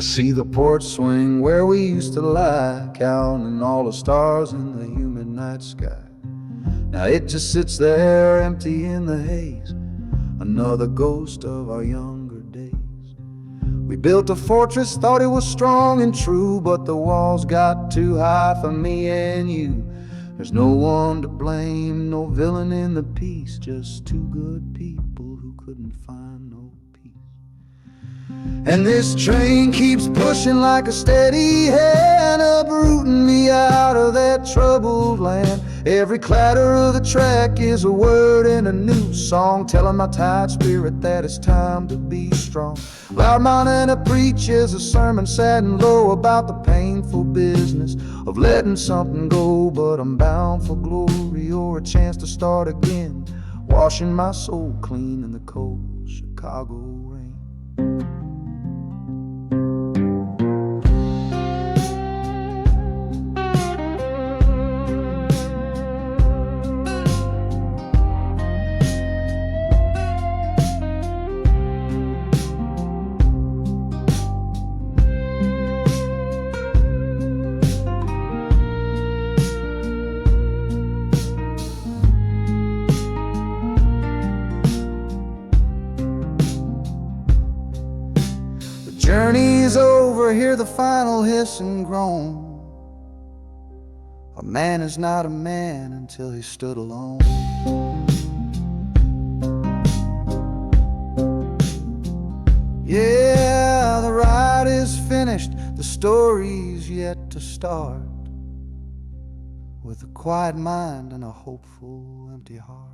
see the porch swing where we used to lie, counting all the stars in the humid night sky. Now it just sits there empty in the haze, another ghost of our younger days. We built a fortress, thought it was strong and true, but the walls got too high for me and you. There's no one to blame, no villain in the piece, just two good people who couldn't find no peace. And this train keeps pushing like a steady hand, uprooting me out of that troubled land. Every clatter of the track is a word in a new song, telling my tired spirit that it's time to be strong. Loud mountain preaches a sermon sad and low about the painful business of letting something go. But I'm bound for glory or a chance to start again, washing my soul clean in the cold Chicago rain. Journey's over, hear the final hiss and groan. A man is not a man until he stood alone. Yeah, the ride is finished, the story's yet to start, with a quiet mind and a hopeful empty heart.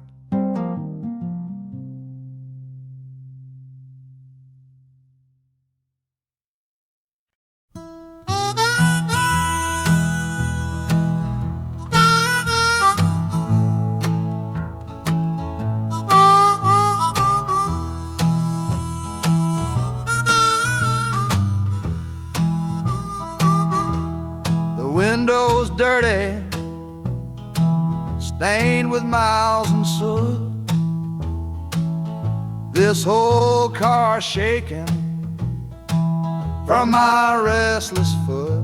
Windows dirty, stained with miles and soot. This whole car shaking from my restless foot.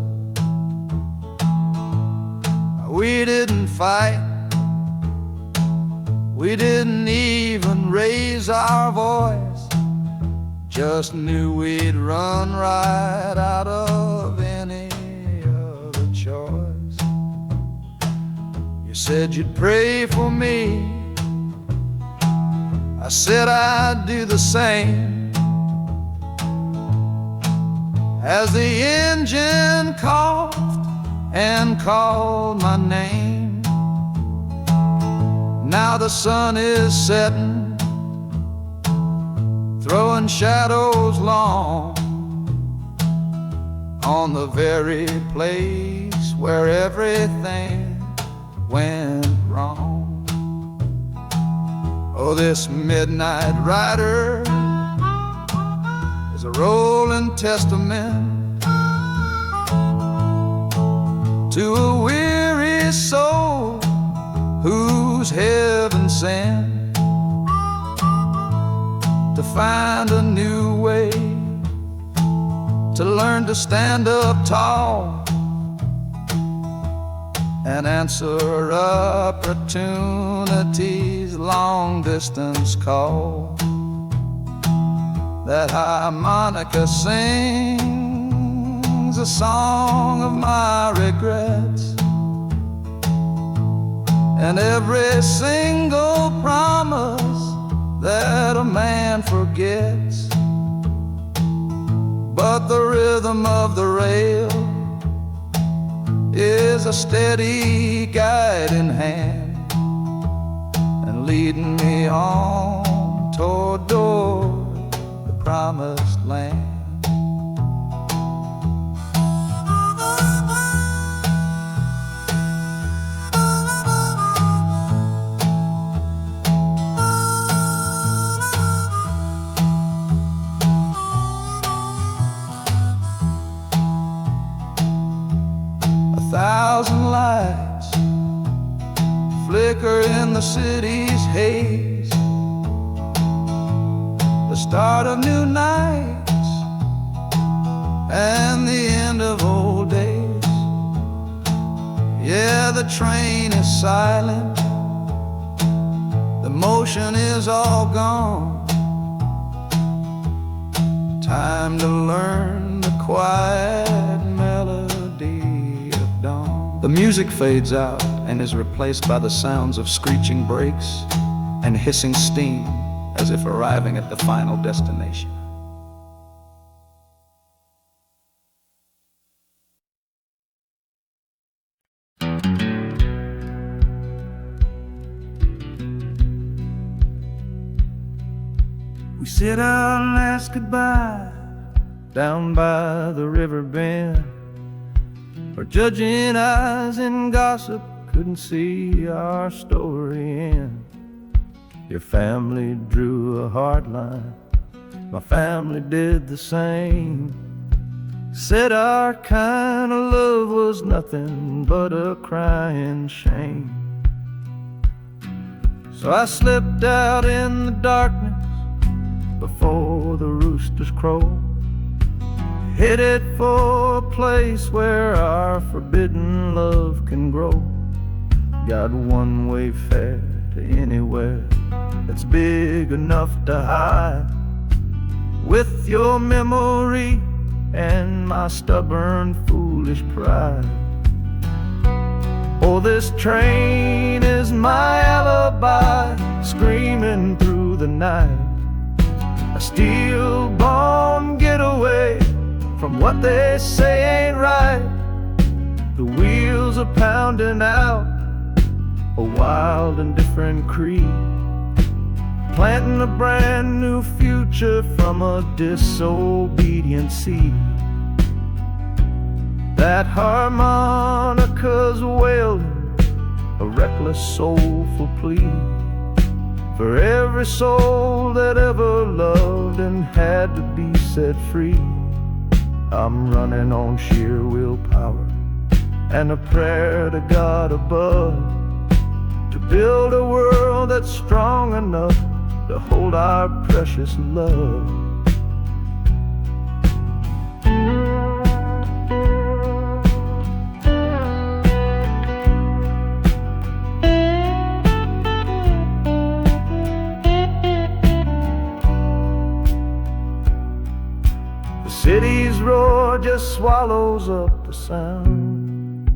We didn't fight, we didn't even raise our voice, just knew we'd run right out of any choice. You said you'd pray for me, I said I'd do the same. As the engine coughed and called my name, now the sun is setting, throwing shadows long on the very place where everything went wrong. Oh, this midnight rider is a rolling testament to a weary soul whose heaven sent to find a new way, to learn to stand up tall and answer opportunity's long distance call. That harmonica sings a song of my regrets, and every single promise that a man forgets. But the rhythm of the rail is a steady guiding hand, and leading me on toward the promised land. 1,000 lights flicker in the city's haze, the start of new nights and the end of old days. Yeah, the train is silent, the motion is all gone. Time to learn the quiet melody of dawn. The music fades out and is replaced by the sounds of screeching brakes and hissing steam, as if arriving at the final destination. We said our last goodbye down by the river bend, where judging eyes and gossip couldn't see our story end. Your family drew a hard line, my family did the same. Said our kind of love was nothing but a crying shame. So I slipped out in the darkness before the roosters crow, headed for a place where our forbidden love can grow. Got one-way fare to anywhere that's big enough to hide, with your memory and my stubborn, foolish pride. Oh, this train is my alibi, screaming through the night. A steel-born getaway from what they say ain't right. The wheels are pounding out a wild and different creed, planting a brand new future from a disobedient seed. That harmonica's wailing a reckless, soulful plea for every soul that ever loved and had to be set free. I'm running on sheer willpower and a prayer to God above, to build a world that's strong enough to hold our precious love. The city's roar just swallows up the sound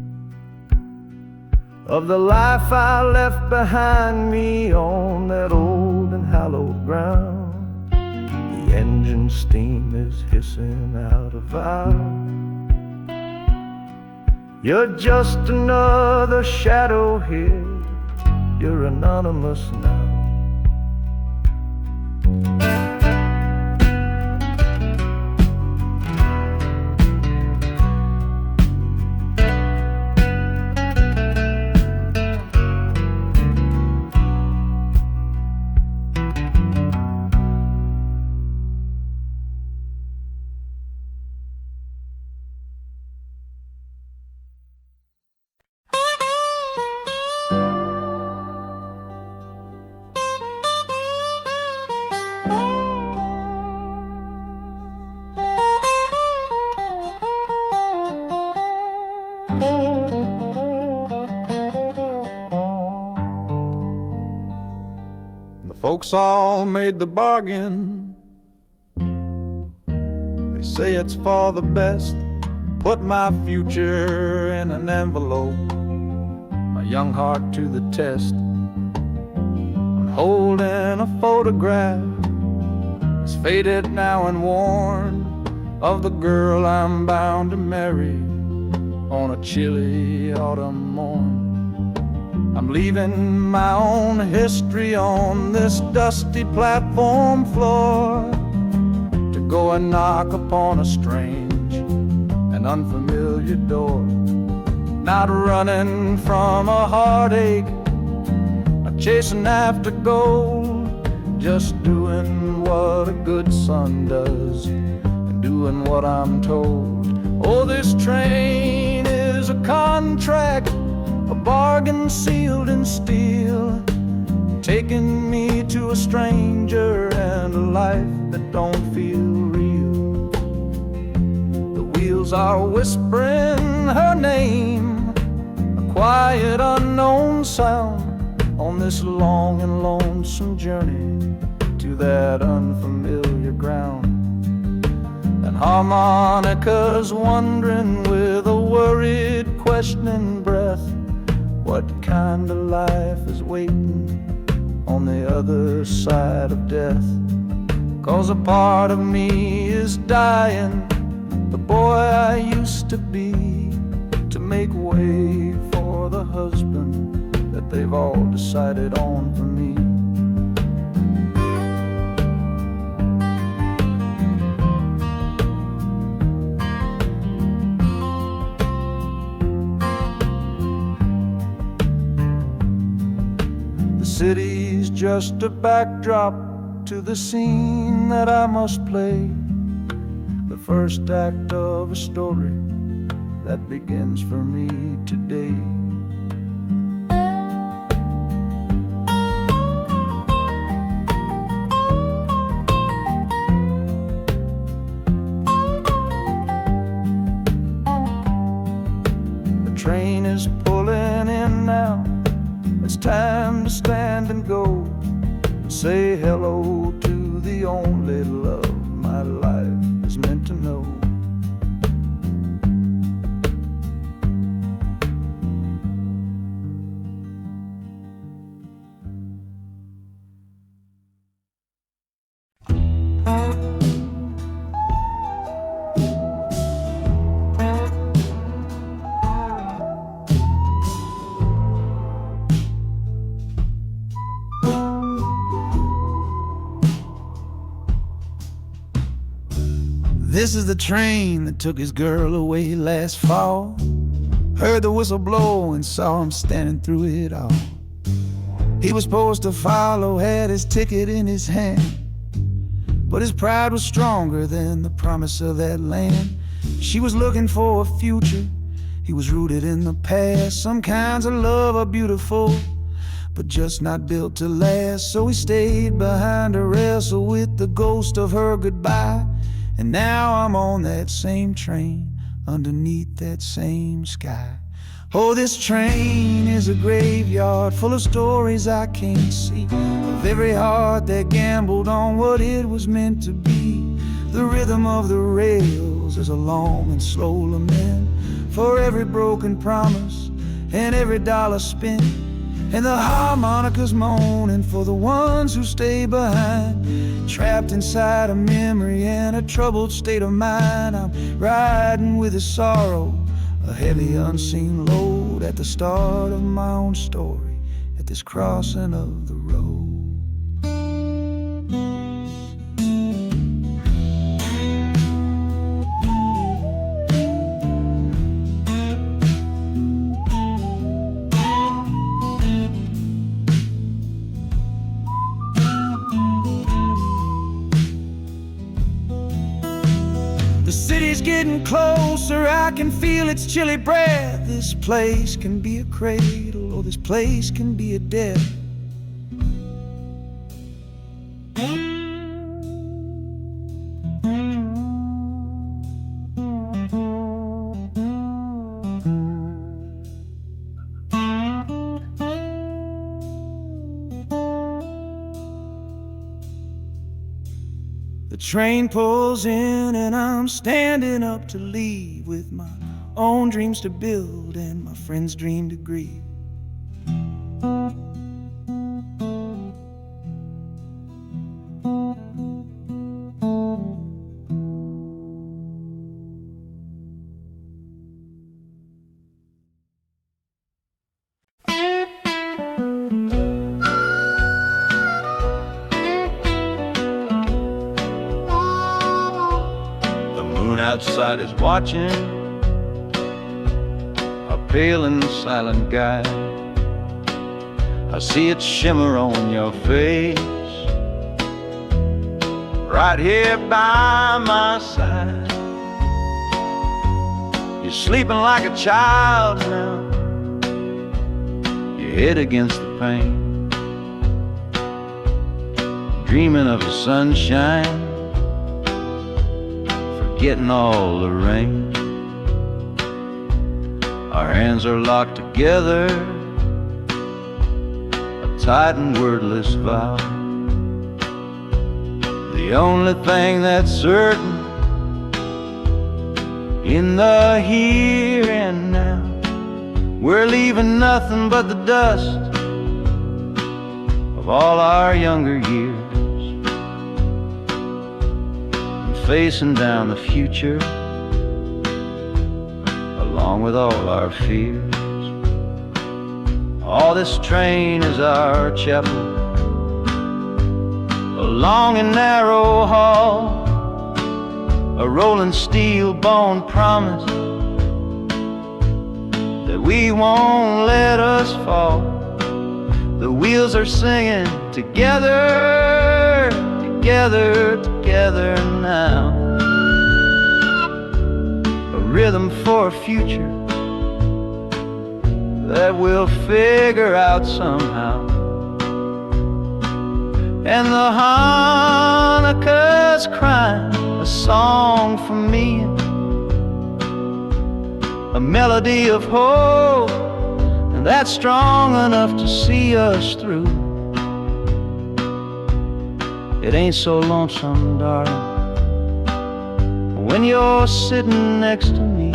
of the life I left behind me on that old and hallowed ground. The engine steam is hissing out of valve. You're just another shadow here, you're anonymous now. Folks all made the bargain. They say it's for the best. Put my future in an envelope, my young heart to the test. I'm holding a photograph, it's faded now and worn, of the girl I'm bound to marry on a chilly autumn morn. I'm leaving my own history on this dusty platform floor, to go and knock upon a strange and unfamiliar door. Not running from a heartache, not chasing after gold, just doing what a good son does and doing what I'm told. Oh, this train is a contract, a bargain sealed in steel, taking me to a stranger and a life that don't feel real. The hills are whispering her name, a quiet unknown sound on this long and lonesome journey to that unfamiliar ground. And harmonica's wondering with a worried, questioning breath, what kind of life is waiting on the other side of death. 'Cause a part of me is dying, the boy I used to be, to make way for the husband that they've all decided on for me. The city's just a backdrop to the scene that I must play, the first act of a story that begins for me today. The train is pulling in now, it's time to stand and go, say hello to the only love my life is meant to know. This is the train that took his girl away last fall. Heard the whistle blow and saw him standing through it all. He was supposed to follow, had his ticket in his hand, but his pride was stronger than the promise of that land. She was looking for a future, he was rooted in the past. Some kinds of love are beautiful, but just not built to last. So he stayed behind to wrestle with the ghost of her goodbye. And now I'm on that same train, underneath that same sky. Oh, this train is a graveyard full of stories I can't see, of every heart that gambled on what it was meant to be. The rhythm of the rails is a long and slow lament for every broken promise and every dollar spent. And the harmonica's moaning for the ones who stay behind, trapped inside a memory and a troubled state of mind. I'm riding with a sorrow, a heavy unseen load, at the start of my own story, at this crossing of the road. The city's getting closer, I can feel its chilly breath. This place can be a cradle, or this place can be a death. The train pulls in and I'm standing up to leave, with my own dreams to build and my friend's dream to grieve. Outside is watching, a pale and silent guide. I see it shimmer on your face, right here by my side. You're sleeping like a child now, your head against the pane, dreaming of the sunshine, getting all the rain. Our hands are locked together, a tight and wordless vow. The only thing that's certain in the here and now, we're leaving nothing but the dust of all our younger years, and facing down the future along with all our fears. Oh, this train is our chapel, a long and narrow hall, a rolling steel bone promise that we won't let us fall. The wheels are singing together, together, together now. A rhythm for a future that we'll figure out somehow. And the Hanukkah's crying a song for me, a melody of hope, and that's strong enough to see us through. It ain't so lonesome, darling, when you're sitting next to me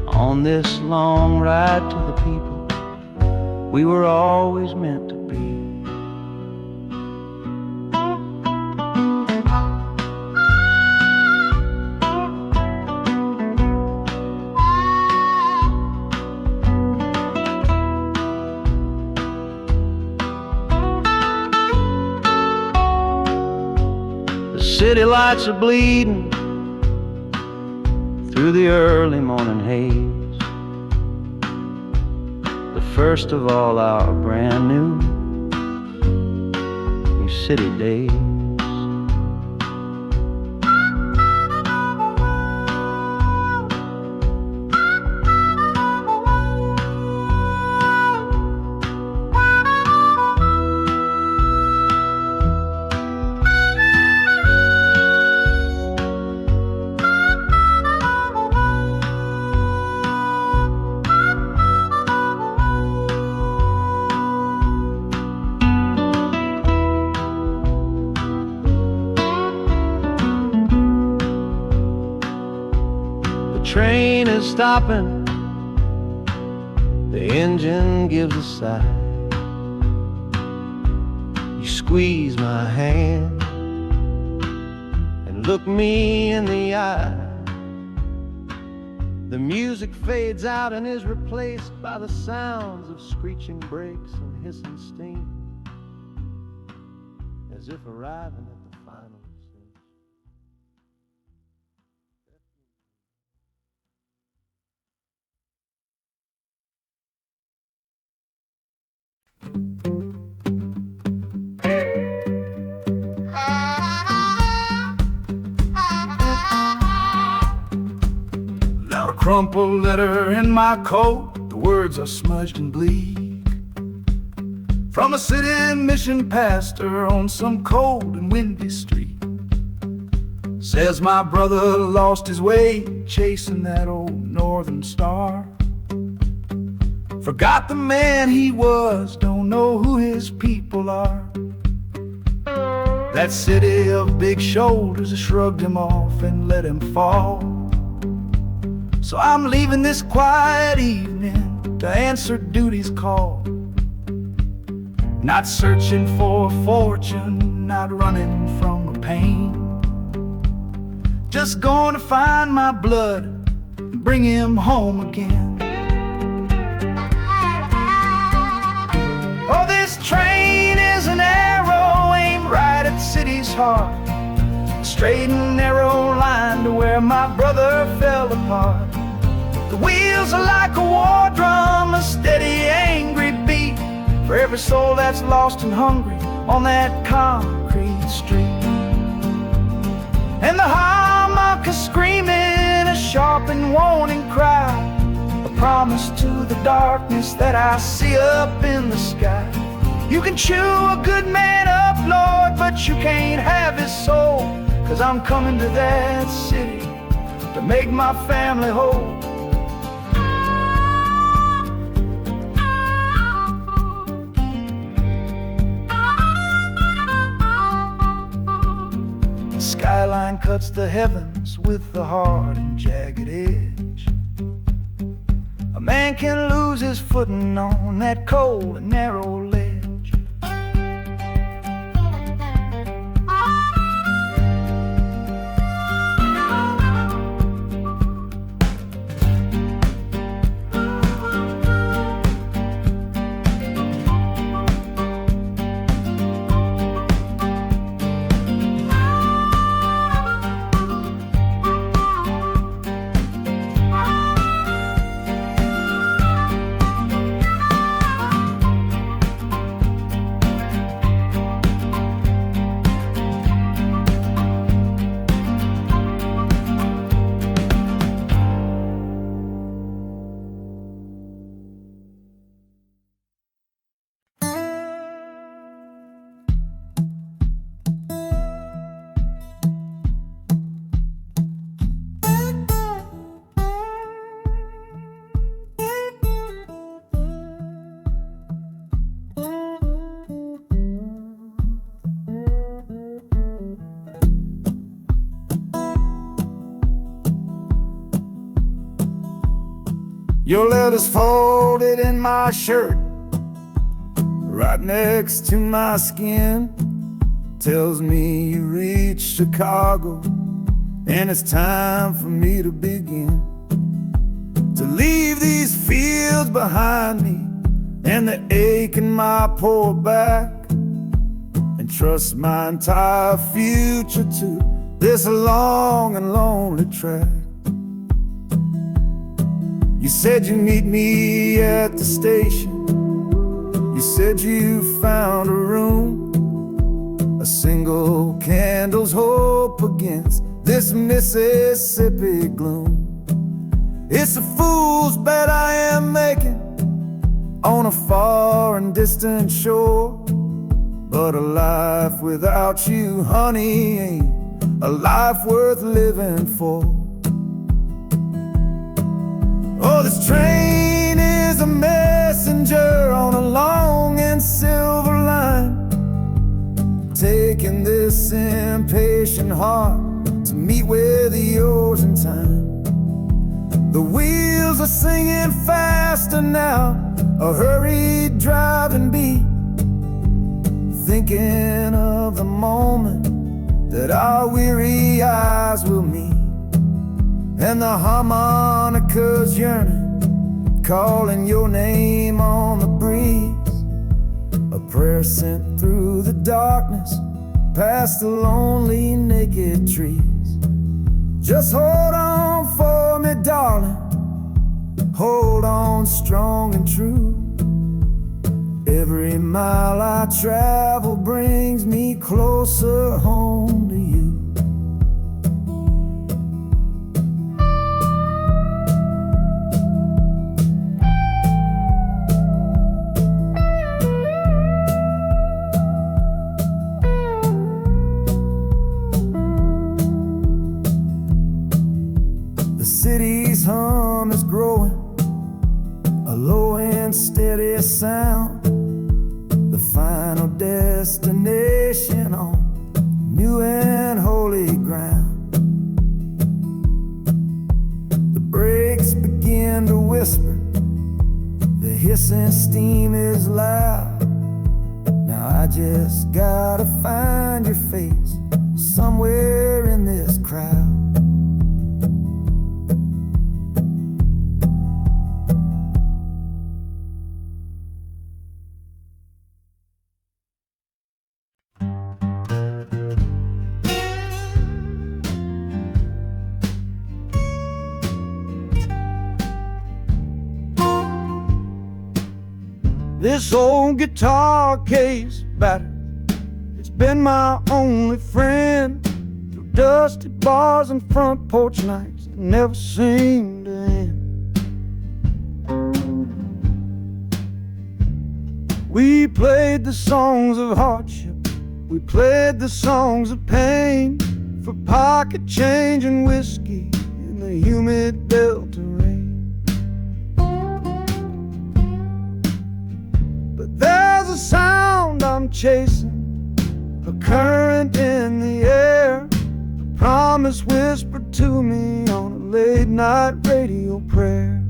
on this long ride to the people we were always meant to be. The city lights are bleeding through the early morning haze, the first of all our brand new city days. The train is stopping, the engine gives a sigh. You squeeze my hand and look me in the eye. The music fades out and is replaced by the sounds of screeching brakes and hissing steam, as if arriving at the final scene. Now a crumpled letter in my coat, the words are smudged and bleak, from a city mission pastor on some cold and windy street. Says my brother lost his way chasing that old northern star, forgot the man he was, don't know who his people are. That city of big shoulders shrugged him off and let him fall. So I'm leaving this quiet evening to answer duty's call. Not searching for a fortune, not running from a pain, just going to find my blood and bring him home again. Oh, this train is an arrow aimed right at city's heart, a straight and narrow line to where my brother fell apart. The wheels are like a war drum, a steady, angry beat for every soul that's lost and hungry on that concrete street. And the harmonica screaming a sharp and warning cry, a promise to the darkness that I see up in the sky. You can chew a good man up, Lord, but you can't have his soul, 'cause I'm coming to that city to make my family whole. line cuts the heavens with the hard and jagged edge. A man can lose his footing on that cold and narrow ledge. Your letter's folded in my shirt, right next to my skin. Tells me you reached Chicago, and it's time for me to begin. To leave these fields behind me, and the ache in my poor back, and trust my entire future to this long and lonely track. You said you'd meet me at the station. You said you found a room, a single candle's hope against this Mississippi gloom. It's a fool's bet I am making on a far and distant shore, but a life without you, honey, ain't a life worth living for. Oh, this train is a messenger on a long and silver line, taking this impatient heart to meet with yours in time. The wheels are singing faster now, a hurried driving beat, thinking of the moment that our weary eyes will meet. And the harmonica's yearning, calling your name on the breeze. A prayer sent through the darkness, past the lonely naked trees. Just hold on for me, darling, hold on strong and true. Every mile I travel brings me closer home to you. The city's hum is growing, a low and steady sound, the final destination on new and holy ground. The brakes begin to whisper, the hissing steam is loud. Now I just gotta find your face somewhere in this crowd. This old guitar case battered, it's been my only friend through dusty bars and front porch nights that never seem to end. We played the songs of hardship, we played the songs of pain, for pocket change and whiskey in the humid Delta rain. There's a sound I'm chasing, a current in the air, a promise promise whispered to me on a late night radio prayer.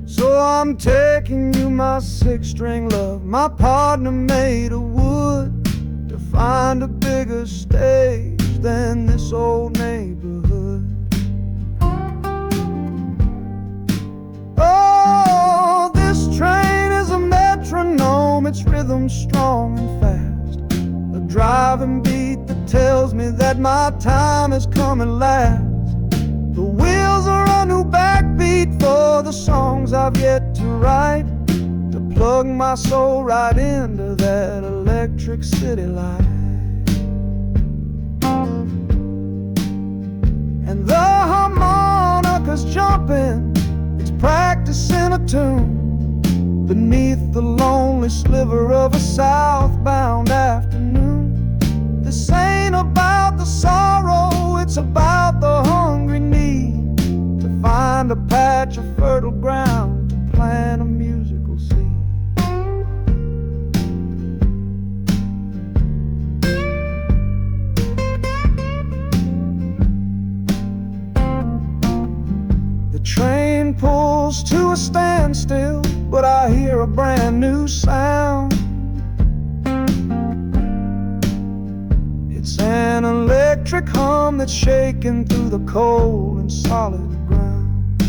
So I'm taking you, my six-string love, my partner made of wood, to find a bigger stage than this old neighborhood. Oh, this train is a metronome, its rhythm strong and fast, a driving beat that tells me that my time is coming last. The wheels are a new backbeat for the songs I've yet to write, to plug my soul right into that electric city light. And the harmonica's jumping, it's practicing a tune beneath the lonely sliver of a southbound afternoon. This ain't about the sorrow, it's about the hungry need to find a patch of fertile ground to plant a musical seed. The train pulls to a standstill, but I hear a brand new sound. It's an electric hum that's shaking through the cold and solid ground.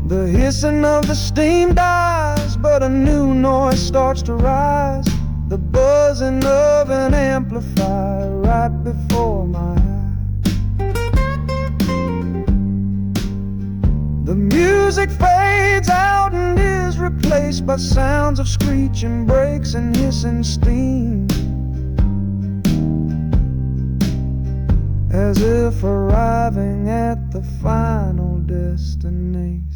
The hissing of the steam dies, but a new noise starts to rise, the buzzing of an amplifier right before my eyes. The music fades out and is replaced by sounds of screeching brakes and hissing steam, as if arriving at the final destination.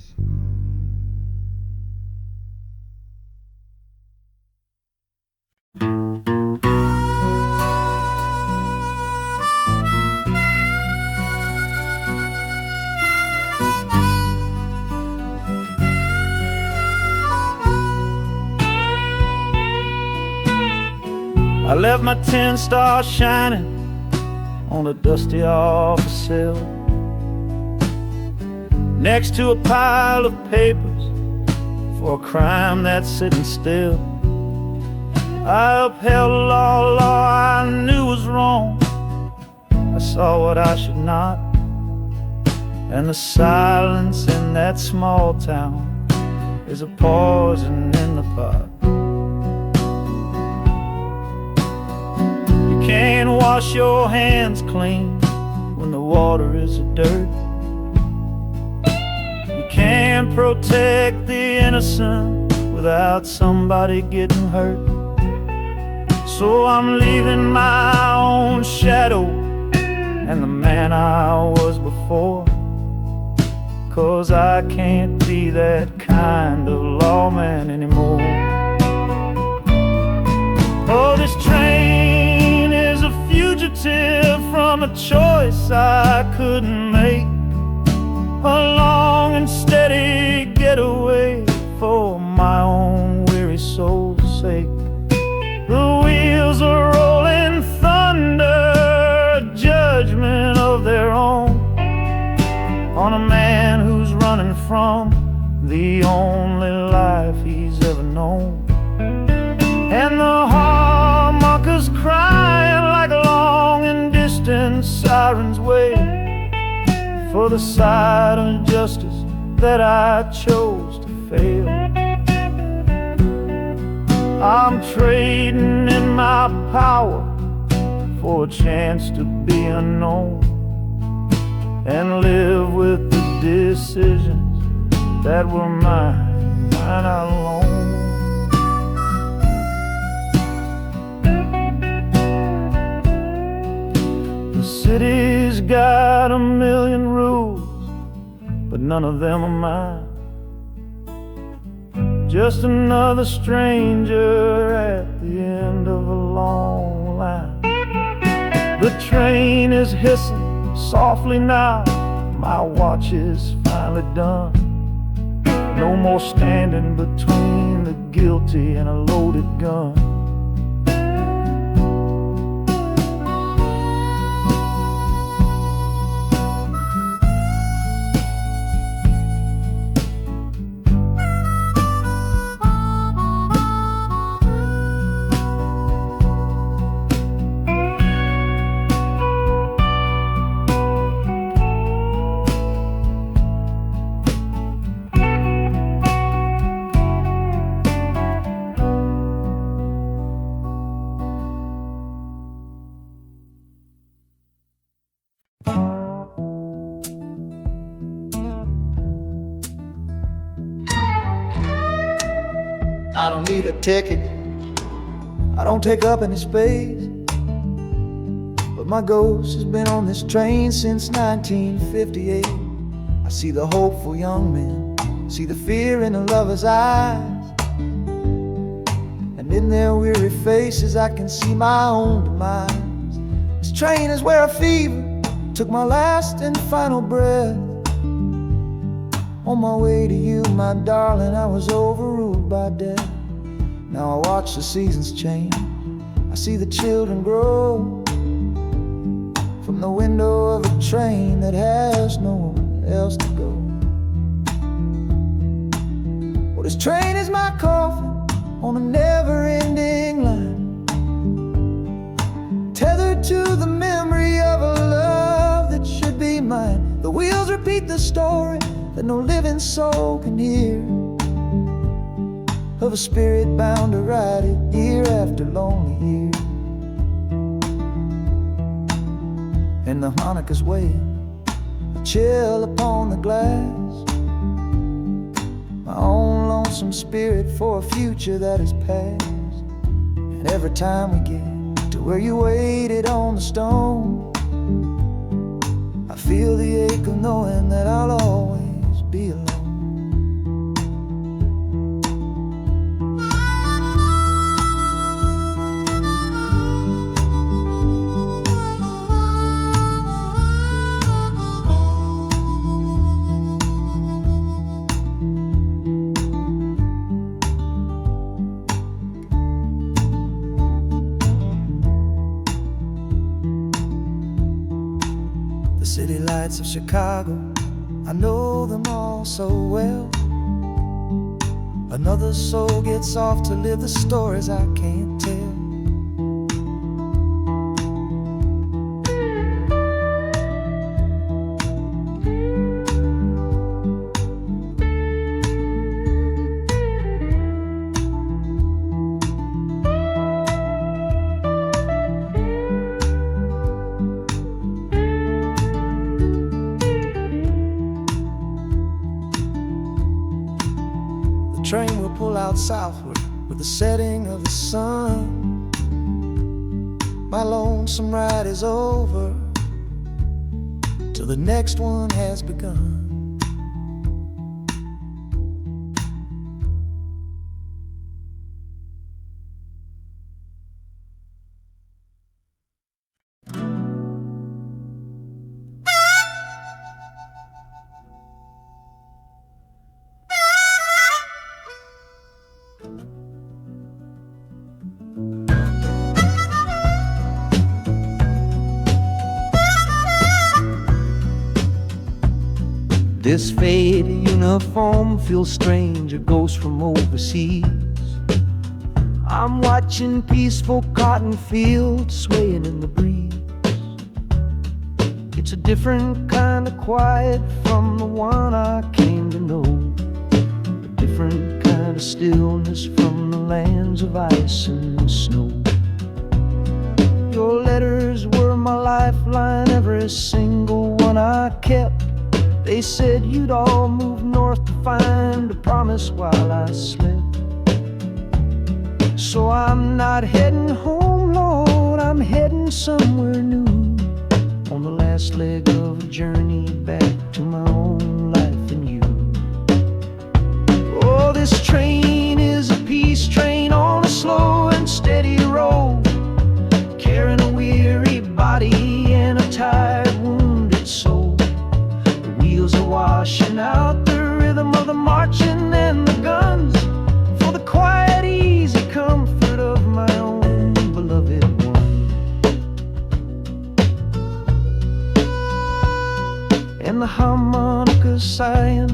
I left my 10 stars shining on a dusty office sill, next to a pile of papers for a crime that's sitting still. I upheld a law I knew was wrong. I saw what I should not, and the silence in that small town is a poison in the pot. You can't wash your hands clean when the water is of dirt. You can't protect the innocent without somebody getting hurt. So I'm leaving my own shadow and the man I was before, 'cause I can't be that kind of lawman anymore. Oh, this train is a fugitive from a choice I couldn't make, a long and steady getaway for my own weary soul's sake. The wheels are rolling thunder, a judgment of their own, on a man who's running from the only life he's ever known. And the harmonika's crying like long and distant sirens wait for the side of justice that I chose to fail. I'm trading in my power for a chance to be unknown and live with the decisions that were mine alone. The city's got a million rules, but none of them are mine. Just another stranger at the end of a long line. The train is hissing softly now, my watch is finally done. No more standing between between the guilty and a loaded gun. I don't need a ticket, I don't take up any space, but my ghost has been on this train since 1958. I see the hopeful young men, see the fear in the lovers' eyes, and in their weary faces I can see my own demise. This train is where a fever took my last and final breath. On my way to you, my darling, I was overruled by death. Now I watch the seasons change, I see the children grow, from the window of a train that has nowhere else to go. Well, this train is my coffin on a never-ending line, tethered to the memory of a love that should be mine. The wheels repeat the story that no living soul can hear, of a spirit bound to ride it year after lonely year. And the harmonicas wail a chill upon the glass, my own lonesome spirit for a future that is past. And every time we get to where you waited on the stone, I feel the ache of knowing that I'll always be alone. The city lights of Chicago, I know them all so well. Another soul gets off to live the stories I can't tell. The train will pull out southward with the setting of the sun. My lonesome ride is over till the next one has begun. This faded uniform feels strange, a ghost from overseas. I'm watching peaceful cotton fields swaying in the breeze. It's a different kind of quiet from the one I came to know, a different kind of stillness from the lands of ice and snow. Your letters were my lifeline, every single one I kept. They said you'd all move north to find a promise while I slept. So I'm not heading home, Lord, I'm heading somewhere new, on the last leg of a journey back to my own life and you. Oh, this train is a peace train on a slow and steady road, carrying a weary body and a tired, wounded soul. Wheels are washing out the rhythm of the marching and the guns, for the choir the harmonica sighing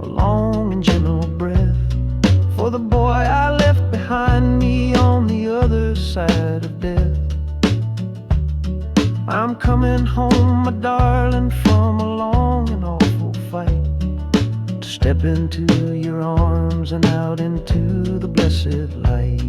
a long and gentle breath for the boy I left behind me on the other side of death. I'm coming home, my darling, from a long and awful fight, to step into your arms and out into the blessed light.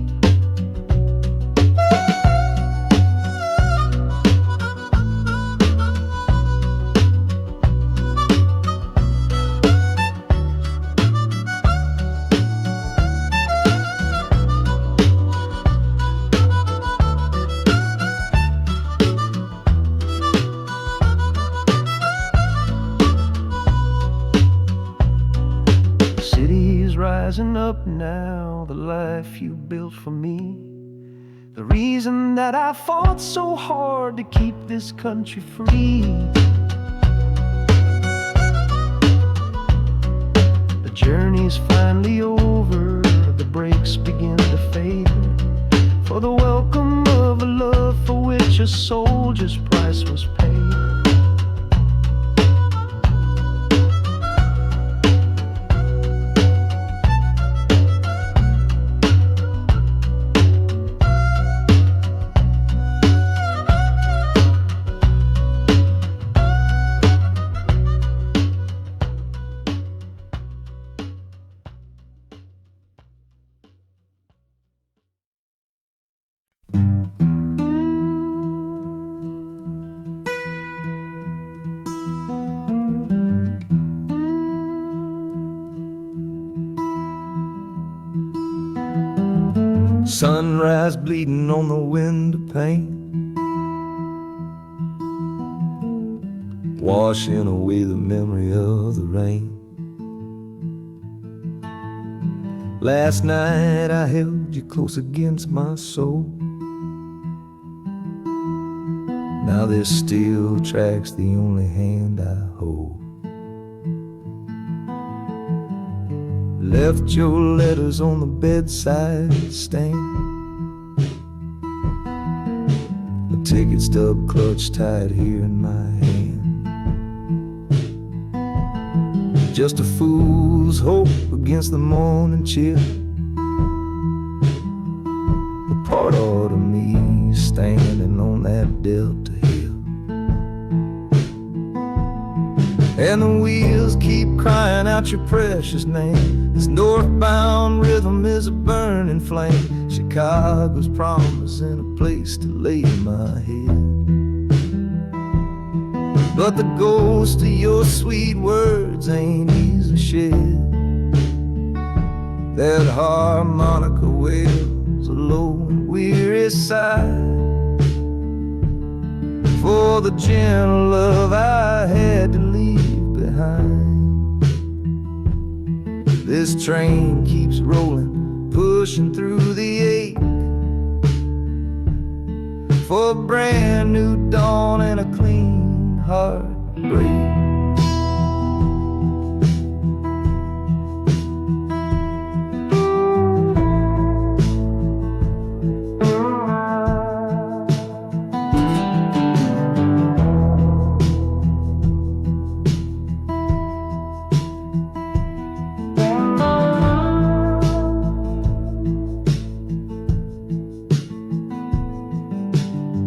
Rising up now, the life you built for me, the reason that I fought so hard to keep this country free. The journey's finally over, the brakes begin to fade, for the welcome of a love for which a soldier's price was paid. Sunrise bleeding on the window pane, washing away the memory of the rain. Last night I held you close against my soul. Now this steel track's the only hand I hold. Left your letters on the bedside stand, the ticket stub clutched tight here in my hand. Just a fool's hope against the morning chill, the part of me standing on that Delta hill. And the wheels keep crying out your precious name. This northbound rhythm is a burning flame. Chicago's promising a place to lay my head. But the ghost of your sweet words ain't easily shed. That harmonica wails a low and weary sigh for the gentle love I had to leave behind. This train keeps rolling, pushing through the ache, for a brand new dawn and a clean heartbreak.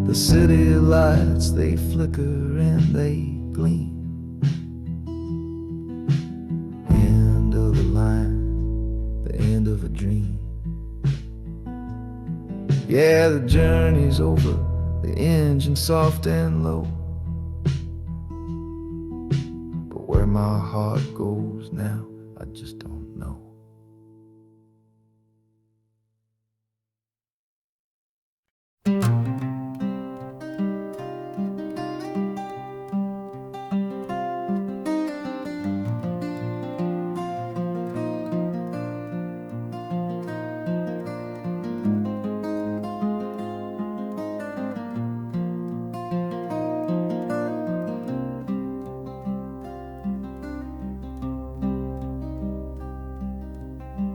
The city lights, they flicker and they gleam. End of a line, the end of a dream. Yeah, the journey's over, the engine soft and low, but where my heart goes now, I just don't know.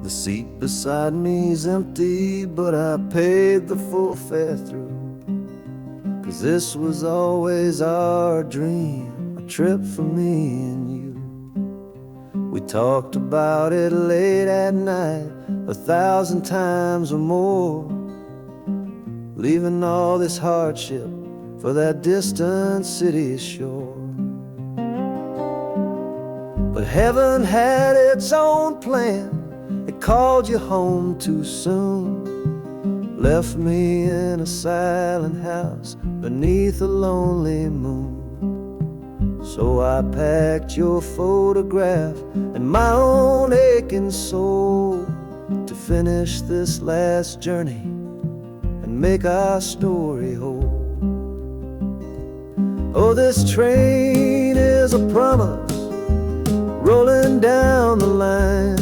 The seat beside me's empty, but I paid the full fare through, 'cause this was always our dream, a trip for me and you. We talked about it late at night 1,000 times or more, leaving all this hardship for that distant city's shore. But heaven had its own plan. It called you home too soon, left me in a silent house beneath a lonely moon. So I packed your photograph and my own aching soul to finish this last journey and make our story whole. Oh, this train is a promise rolling down the line.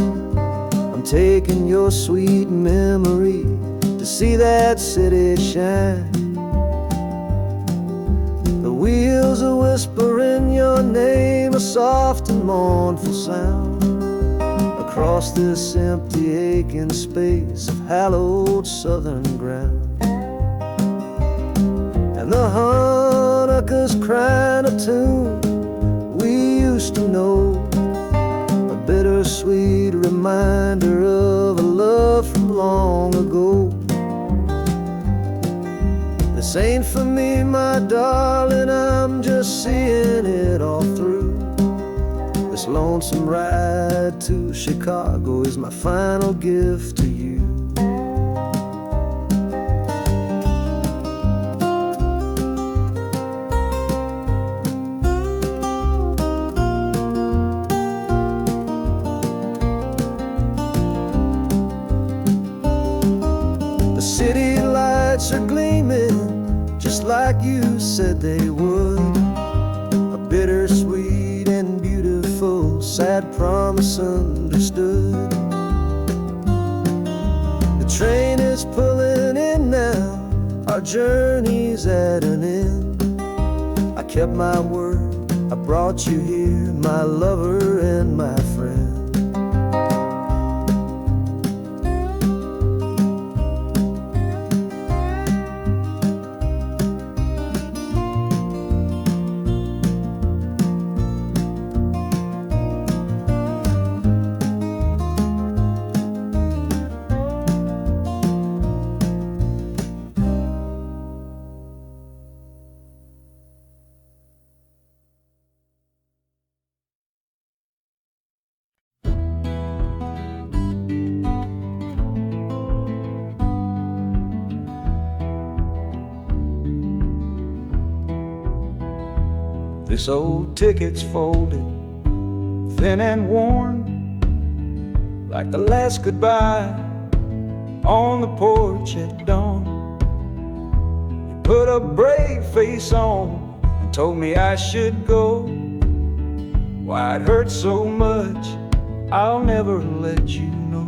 I'm taking your sweet memory to see that city shine. The wheels are whispering your name, a soft and mournful sound, across this empty aching space of hallowed southern ground. And the Hanukkah's crying a tune we used to know, a bittersweet reminder of a love from long ago. This ain't for me, my darling, I'm just seeing it all through. This lonesome ride to Chicago is my final gift to you. The city lights are gleaming just like you said they would, a bittersweet and beautiful sad promise understood. The train is pulling in now, our journey's at an end. I kept my word, I brought you here, my lover and my friend. This old ticket's folded, thin and worn, like the last goodbye on the porch at dawn. You put a brave face on and told me I should go. Why it hurts so much, I'll never let you know.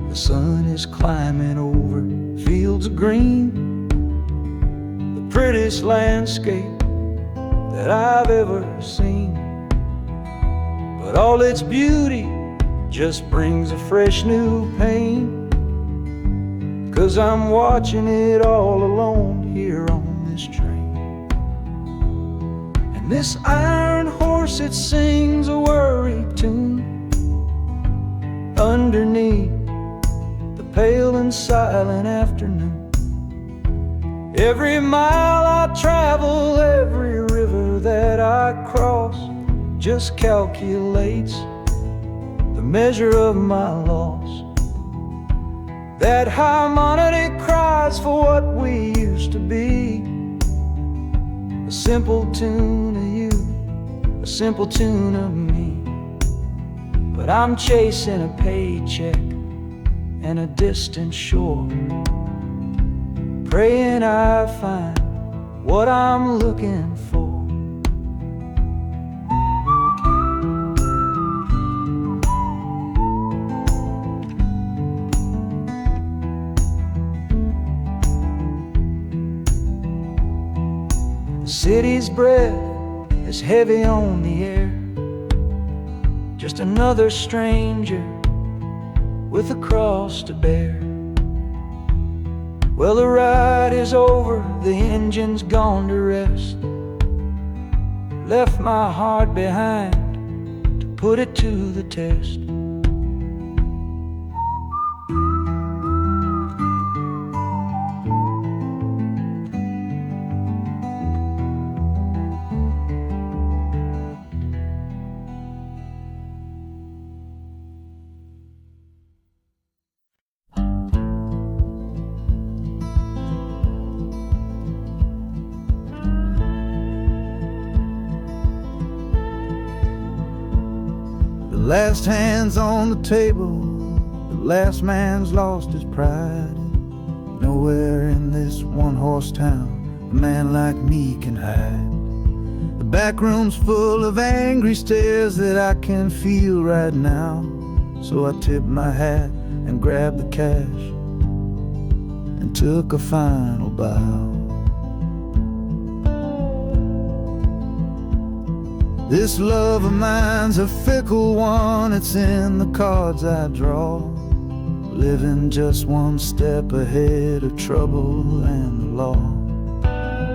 The sun is climbing over fields of green, prettiest landscape that I've ever seen. But all its beauty just brings a fresh new pain, 'cause I'm watching it all alone here on this train. And this iron horse, it sings a worry tune underneath the pale and silent afternoon. Every mile I travel, every river that I cross, just calculates the measure of my loss. That harmony cries for what we used to be, a simple tune of you, a simple tune of me. But I'm chasing a paycheck and a distant shore, praying I find what I'm looking for. The city's breath is heavy on the air, just another stranger with a cross to bear. Well, the ride is over, the engine's gone to rest, left my heart behind to put it to the test. The last hand's on the table, the last man's lost his pride. Nowhere in this one-horse town a man like me can hide. The back room's full of angry stares that I can feel right now. So I tipped my hat and grabbed the cash and took a final bow. This love of mine's a fickle one, it's in the cards I draw. Living just one step ahead of trouble and the law.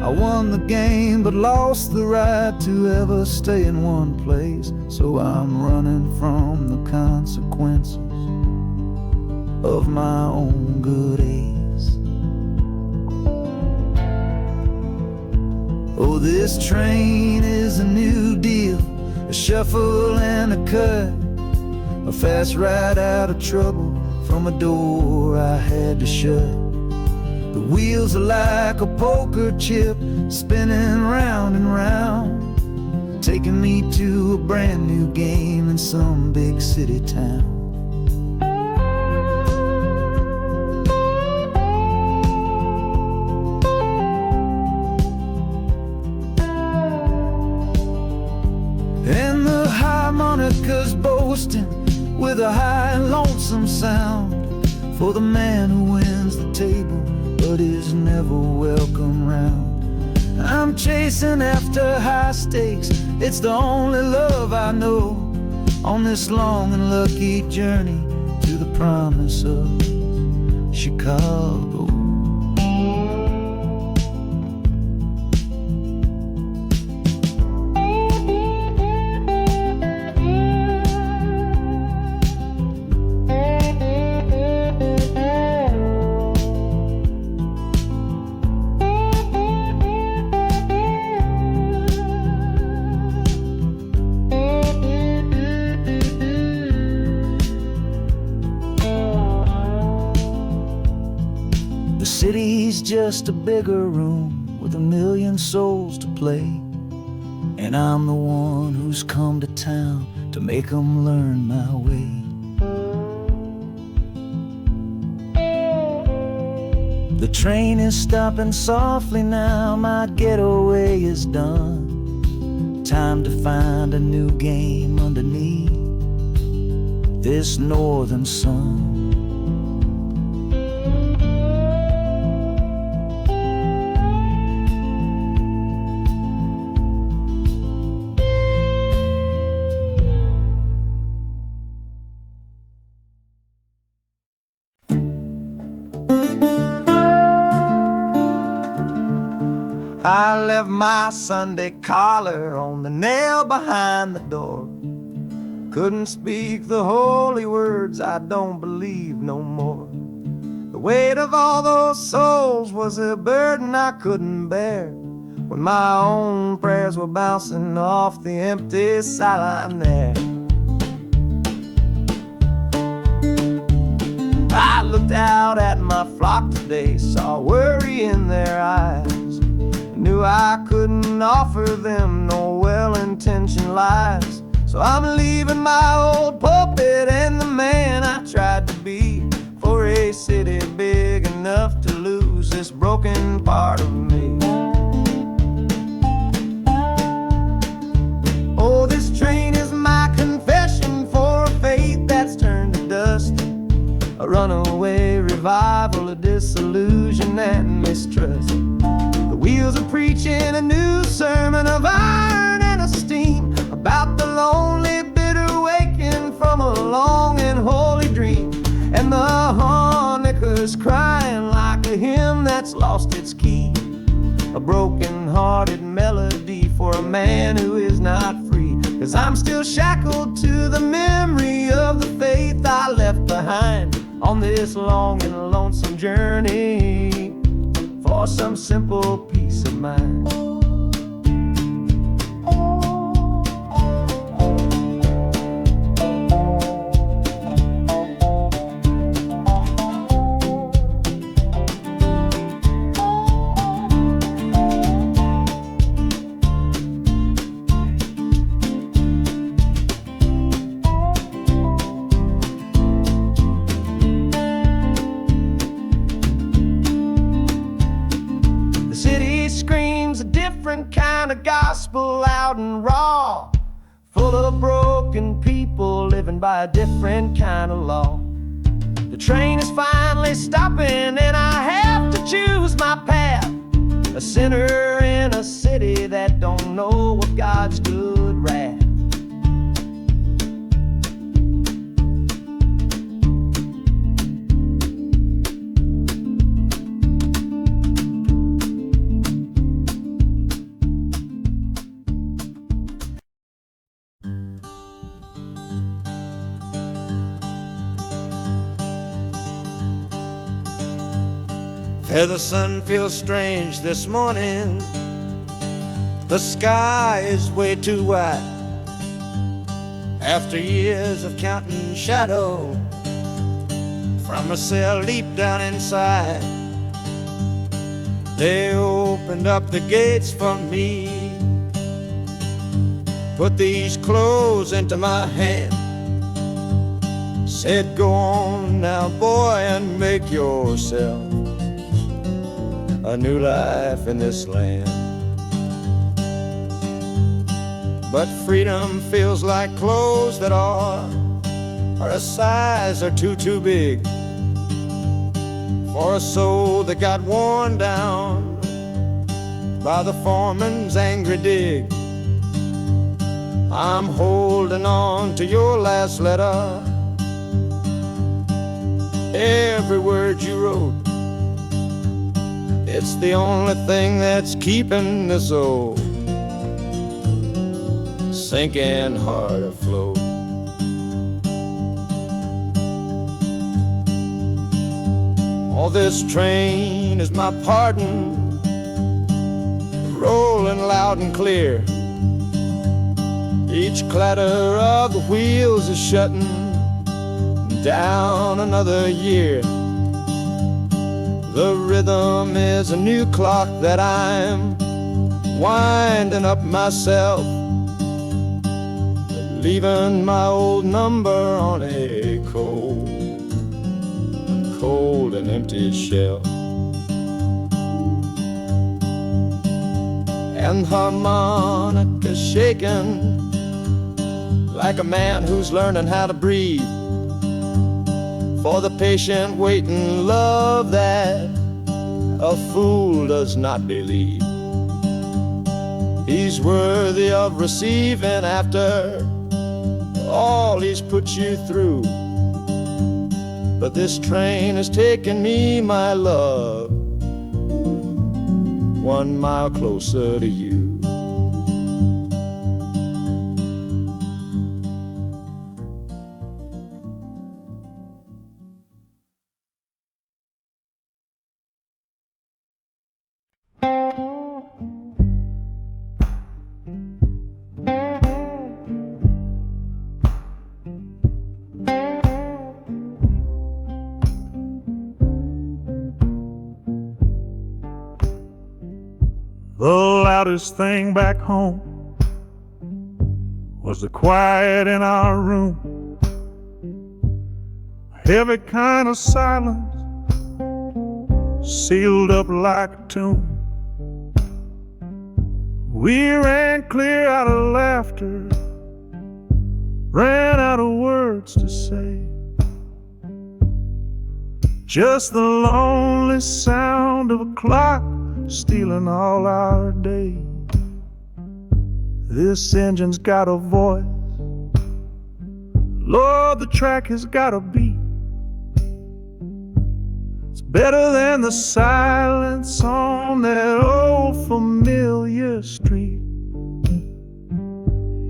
I won the game but lost the right to ever stay in one place. So I'm running from the consequences of my own good ace. Oh, this train is a new deal, a shuffle and a cut, a fast ride out of trouble from a door I had to shut. The wheels are like a poker chip, spinning round and round, taking me to a brand new game in some big city town. And the harmonica's boasting with a high and lonesome sound for the man who wins the table but is never welcome round. I'm chasing after high stakes, it's the only love I know on this long and lucky journey to the promise of Chicago. The city's just a bigger room with a million souls to play, and I'm the one who's come to town to make them learn my way. The train is stopping softly now, my getaway is done. Time to find a new game underneath this northern sun. I left my Sunday collar on the nail behind the door. Couldn't speak the holy words, I don't believe no more. The weight of all those souls was a burden I couldn't bear, when my own prayers were bouncing off the empty sideline there. I looked out at my flock today, saw worry in their eyes. Knew I couldn't offer them no well-intentioned lies. So I'm leaving my old pulpit and the man I tried to be, for a city big enough to lose this broken part of me. Oh, this train is my confession for a faith that's turned to dust, a runaway revival of disillusion and mistrust. The wheels are preaching a new sermon of iron and of steam, about the lonely, bitter waking from a long and holy dream. And the harmonicas crying like a hymn that's lost its key. a broken-hearted melody for a man who is not free. 'Cause I'm still shackled to the memory of the faith I left behind on this long and lonesome journey for some simple peace of mind. Kind of gospel, loud and raw, full of broken people living by a different kind of law. The train is finally stopping and I have to choose my path, a sinner in a city that don't know of God's good wrath. The sun feels strange this morning. The sky is way too wide. After years of counting shadow from a cell deep down inside, they opened up the gates for me, put these clothes into my hand, said, "Go on now, boy, and make yourself a new life in this land." But freedom feels like clothes that are a size or too big for a soul that got worn down by the foreman's angry dig. I'm holding on to your last letter, every word you wrote. It's the only thing that's keeping this old sinking heart afloat. Oh, this train is my pardon, rolling loud and clear. Each clatter of the wheels is shutting down another year. The rhythm is a new clock that I'm winding up myself, leaving my old number on a cold and empty shelf. And harmonica shaking like a man who's learning how to breathe, for the patient waiting love that a fool does not believe. He's worthy of receiving after all he's put you through. But this train has taken me, my love, 1 mile closer to you. The loudest thing back home was the quiet in our room, heavy kind of silence, sealed up like a tomb. We ran clear out of laughter, ran out of words to say, just the lonely sound of a clock stealing all our day. This engine's got a voice, Lord, the track has got a beat. It's better than the silence on that old the street.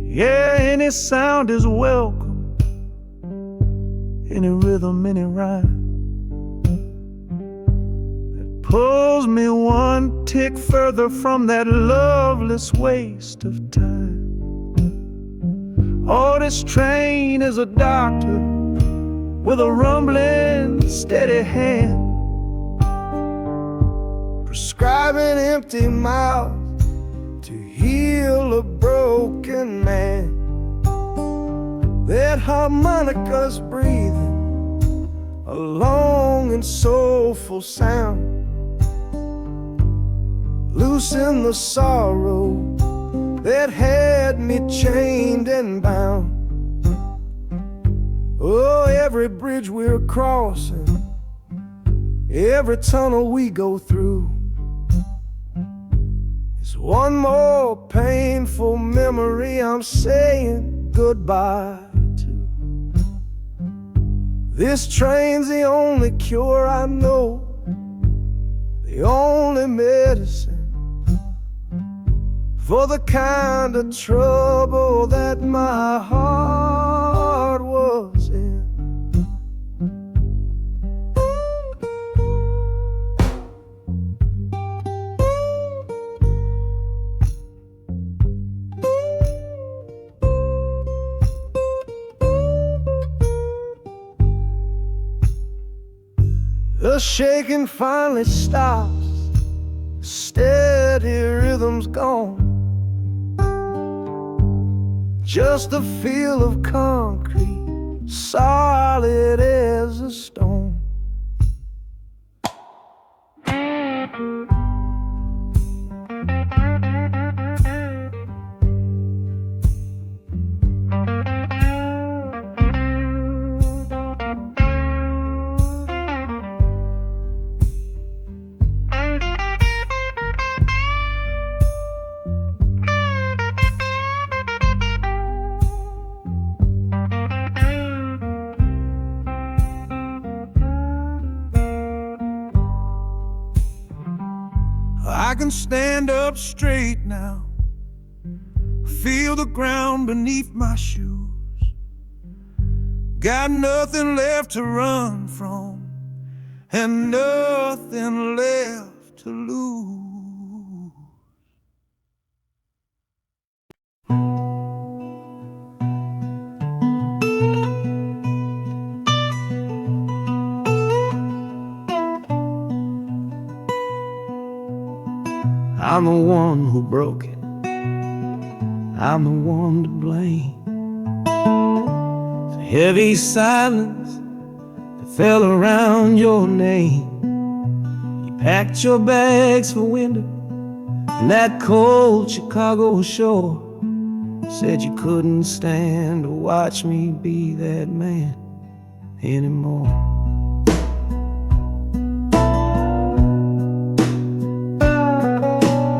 Yeah, any sound is welcome, any rhythm, any rhyme that pulls me one tick further from that loveless waste of time. Oh, this train is a doctor with a rumbling, steady hand, prescribing empty mouths to heal a broken man. That harmonica's breathing a long and soulful sound, loosen the sorrow that had me chained and bound. Oh, every bridge we're crossing, every tunnel we go through, is one more painful memory I'm saying goodbye to. This train's the only cure I know, the only medicine for the kind of trouble that my heart was in. The shaking finally stops, the steady rhythm's gone, just a feel of concrete, solid as a stone. I can stand up straight now, feel the ground beneath my shoes. Got nothing left to run from and nothing left to lose. I'm the one who broke it, I'm the one to blame. The heavy silence that fell around your name. You packed your bags for winter in that cold Chicago shore. Said you couldn't stand to watch me be that man anymore.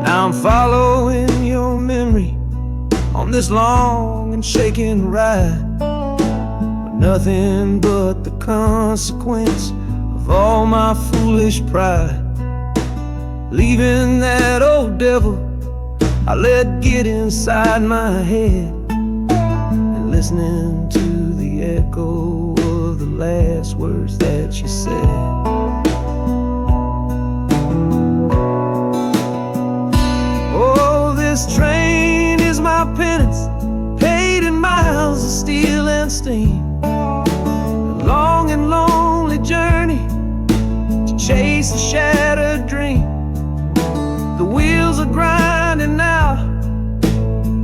I'm following your memory on this long and shaking ride, but nothing but the consequence of all my foolish pride. Leaving that old devil I let get inside my head, and listening to the echo of the last words that you said. This train is my penance, paid in miles of steel and steam. A long and lonely journey to chase a shattered dream. The wheels are grinding out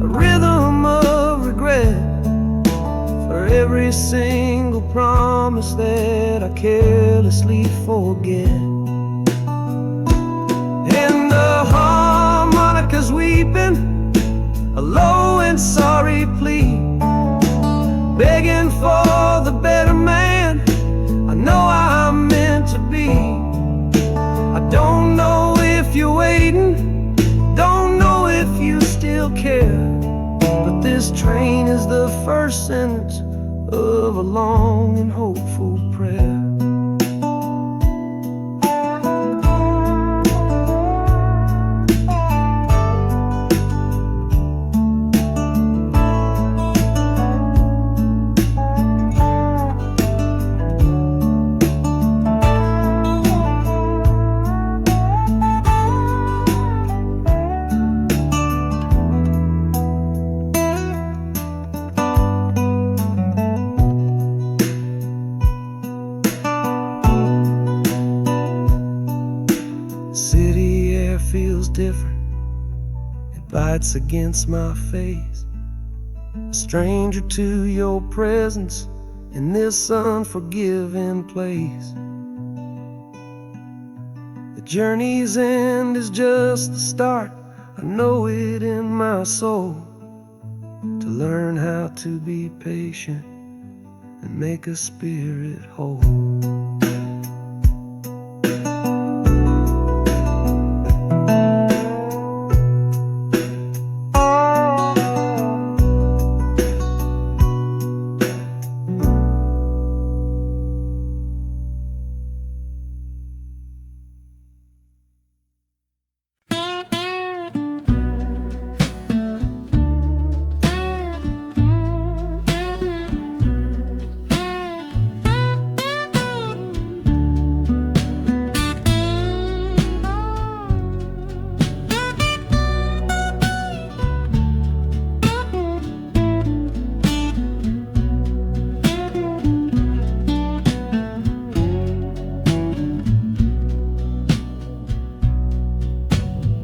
a rhythm of regret for every single promise that I carelessly forget. And the harmonica's weeping a low and sorry plea, begging for the better man I know I'm meant to be. I don't know if you're waiting, don't know if you still care, but this train is the first sentence of a long and hopeful prayer. air feels different, it bites against my face. A stranger to your presence in this unforgiving place. The journey's end is just the start, I know it in my soul. To learn how to be patient and make a spirit whole.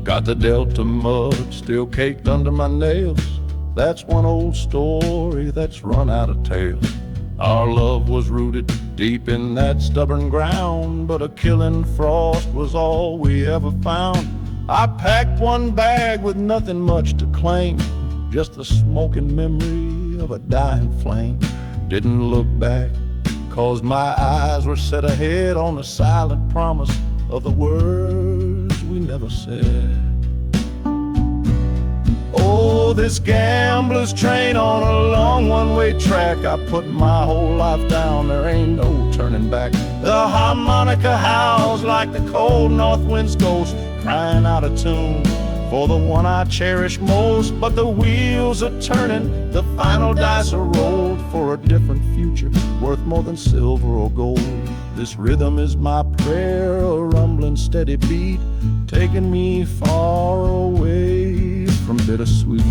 Got the Delta mud still caked under my nails. That's one old story that's run out of tales. Our love was rooted deep in that stubborn ground, but a killing frost was all we ever found. I packed one bag with nothing much to claim, just the smoking memory of a dying flame. Didn't look back, 'cause my eyes were set ahead on the silent promise of the words we never said. Oh, this gambler's train on a long one-way track. I put my whole life down, there ain't no turning back. The harmonica howls like the cold north wind's ghost, crying out a tune for the one I cherish most. But the wheels are turning, the final dice are rolled for a different future, worth more than silver or gold. This rhythm is my prayer, a rumbling steady beat, taking me far away from bittersweet.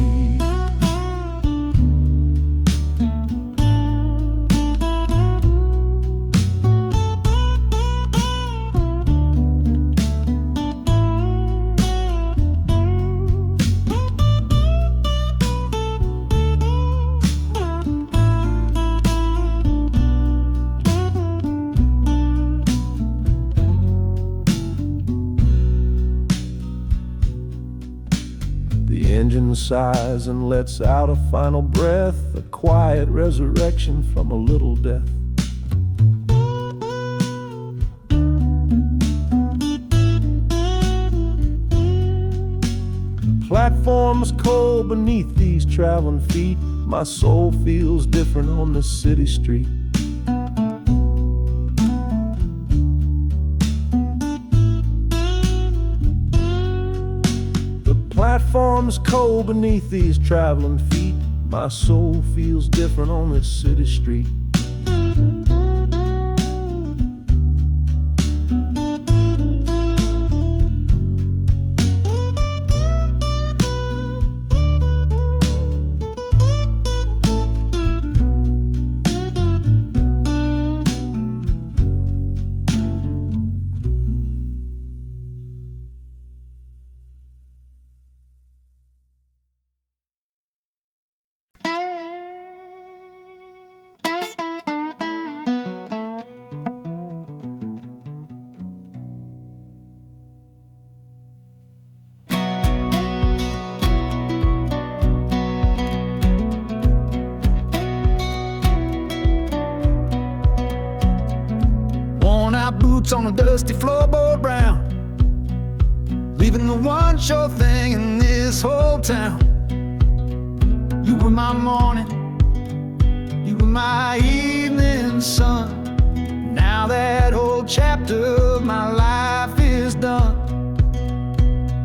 The engine sighs and lets out a final breath, a quiet resurrection from a little death. Platforms cold beneath these traveling feet, my soul feels different on this city street. Platforms cold beneath these traveling feet, my soul feels different on this city street. Boots on a dusty floorboard brown, leaving the one sure thing in this whole town. You were my morning, you were my evening sun. Now that whole chapter of my life is done.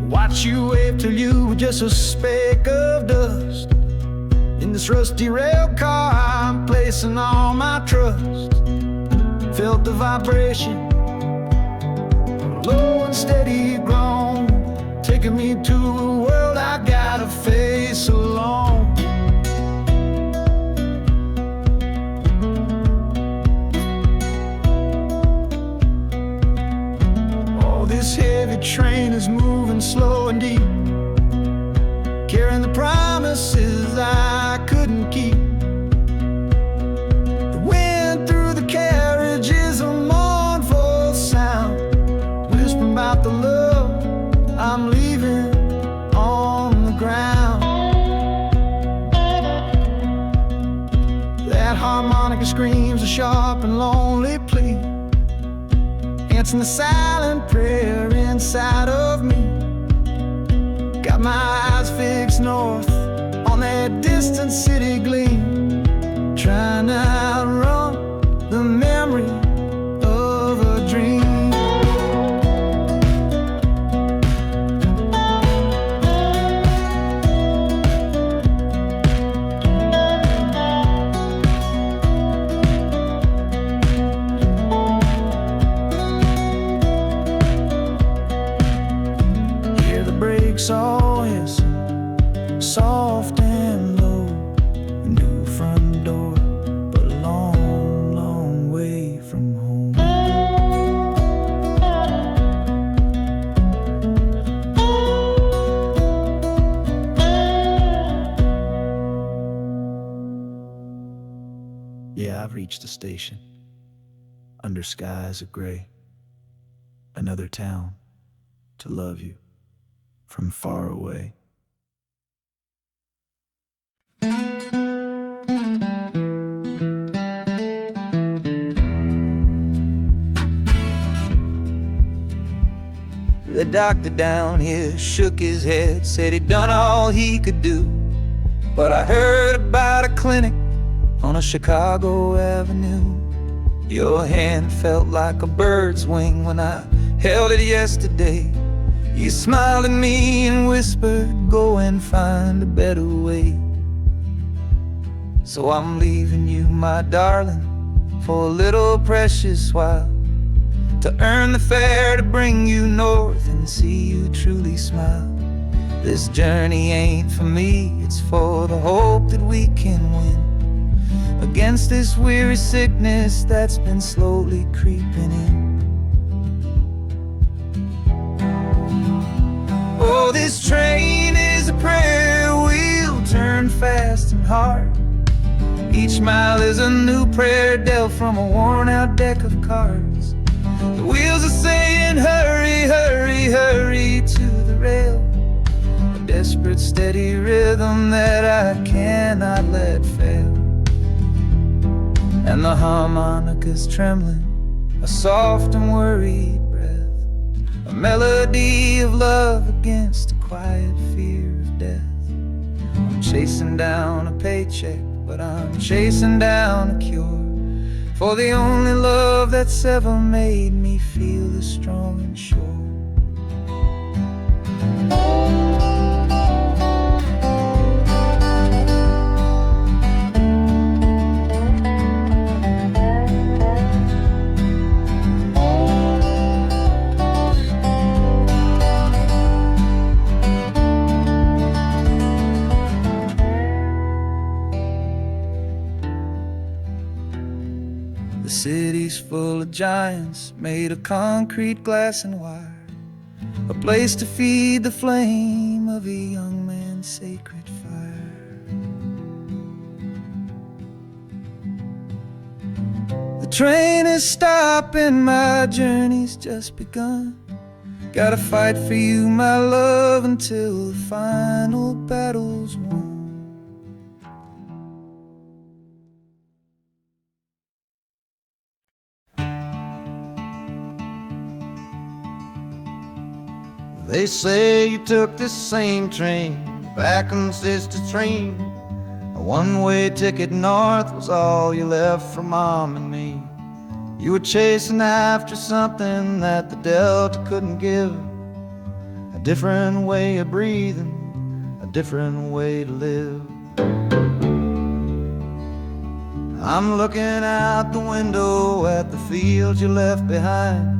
Watch you wave till you were just a speck of dust. In this rusty rail car I'm placing all my trust. Felt the vibration, low and steady grown, taking me to a world I gotta face alone. Oh, this heavy train is moving going slow and deep, carrying the promises I couldn't keep. The wind through the carriage is a mournful sound, whispering about the love I'm leaving on the ground. That harmonica screams a sharp and lonely plea, answering the silent prayer inside of me. Got my eyes fixed north on that distant city gleam, trying to outrun the memory of a dream. Hear the brakes all hiss, soft and low. New front door, but a long, long way from home. Yeah, I've reached the station, under skies of gray. Another town to love you from far away. The doctor down here shook his head, said he'd done all he could do. But I heard about a clinic on a Chicago avenue. Your hand felt like a bird's wing when I held it yesterday. You smiled at me and whispered, go and find a better way. So I'm leaving you, my darling, for a little precious while, to earn the fare to bring you north and see you truly smile. This journey ain't for me, it's for the hope that we can win against this weary sickness that's been slowly creeping in. Oh, this train is a prayer wheel turned fast and hard. Each mile is a new prayer dealt from a worn-out deck of cards. The wheels are saying hurry, hurry, hurry to the rail, a desperate steady rhythm that I cannot let fail. And the harmonica's trembling, a soft and worried breath, a melody of love against a quiet fear of death. I'm chasing down a paycheck, but I'm chasing down a cure for the only love that's ever made me feel this strong and sure. The city's full of giants made of concrete, glass, and wire, a place to feed the flame of a young man's sacred fire. The train is stopping, my journey's just begun. Gotta fight for you, my love, until the final battle's won. They say you took this same train back on Sister Train. A one-way ticket north was all you left for Mom and me. You were chasing after something that the Delta couldn't give, a different way of breathing, a different way to live. I'm looking out the window at the fields you left behind,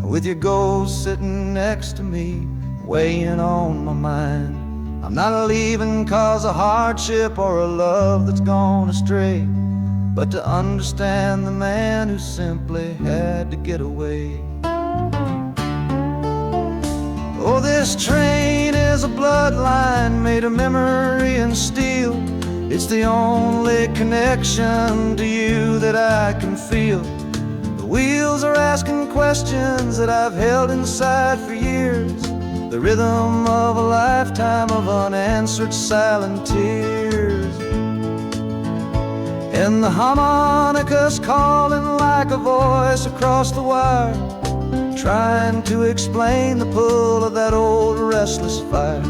with your ghost sitting next to me, weighing on my mind. I'm not leaving cause of hardship or a love that's gone astray, but to understand the man who simply had to get away. Oh, this train is a bloodline made of memory and steel. It's the only connection to you that I can feel. The wheels are asking questions that I've held inside for years. The rhythm of a lifetime of unanswered silent tears. And the harmonica's calling like a voice across the wire, trying to explain the pull of that old restless fire.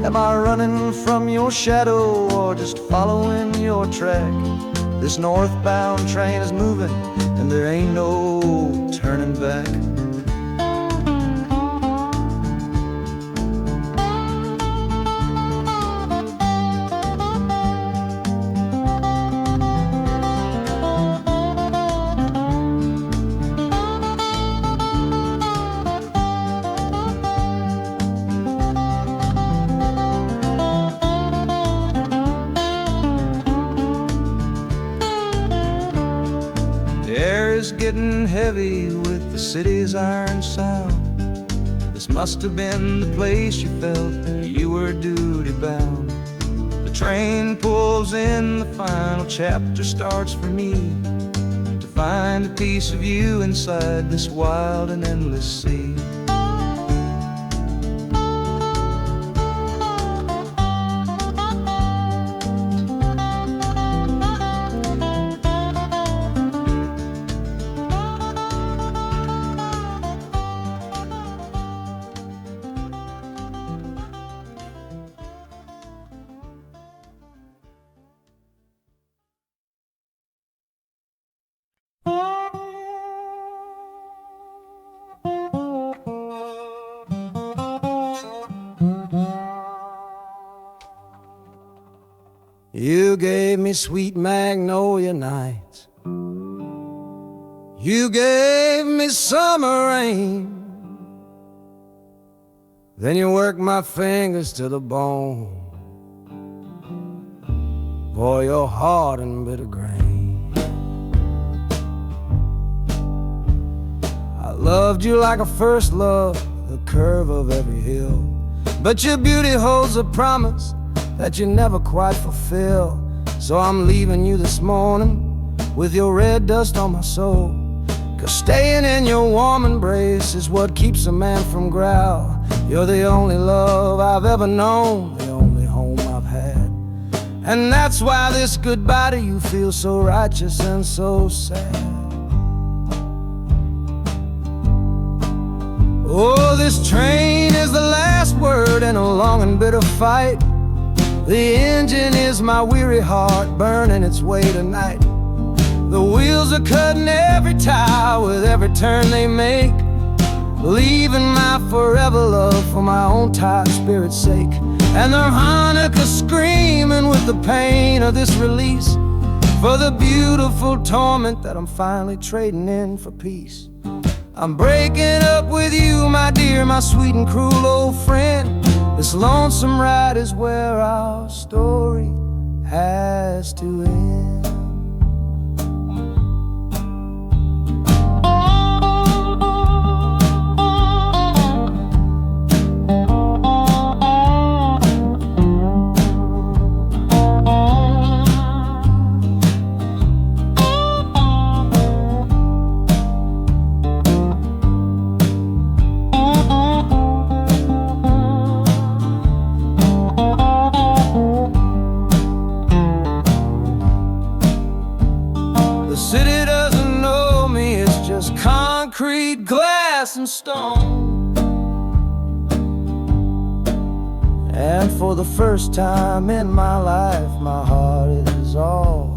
Am I running from your shadow or just following your track? This northbound train is moving and there ain't no turning back. Getting heavy with the city's iron sound. This must have been the place you felt you were duty bound. The train pulls in, the final chapter starts for me, to find a piece of you inside this wild and endless sea. You gave me sweet magnolia nights. You gave me summer rain. Then you worked my fingers to the bone. Boy, you're hard and bitter grain. I loved you like a first love, the curve of every hill. But your beauty holds a promise that you never quite fulfill. So I'm leaving you this morning with your red dust on my soul. 'Cause staying in your warm embrace is what keeps a man from growl. You're the only love I've ever known, the only home I've had. And that's why this goodbye to you feels so righteous and so sad. Oh, this train is the last word in a long and bitter fight. The engine is my weary heart burning its way tonight. The wheels are cutting every tire with every turn they make, leaving my forever love for my own tired spirit's sake. And the harmonica screaming with the pain of this release, for the beautiful torment that I'm finally trading in for peace. I'm breaking up with you, my dear, my sweet and cruel old friend. This lonesome ride is where our story has to end. Concrete, glass, and stone. And for the first time in my life, my heart is all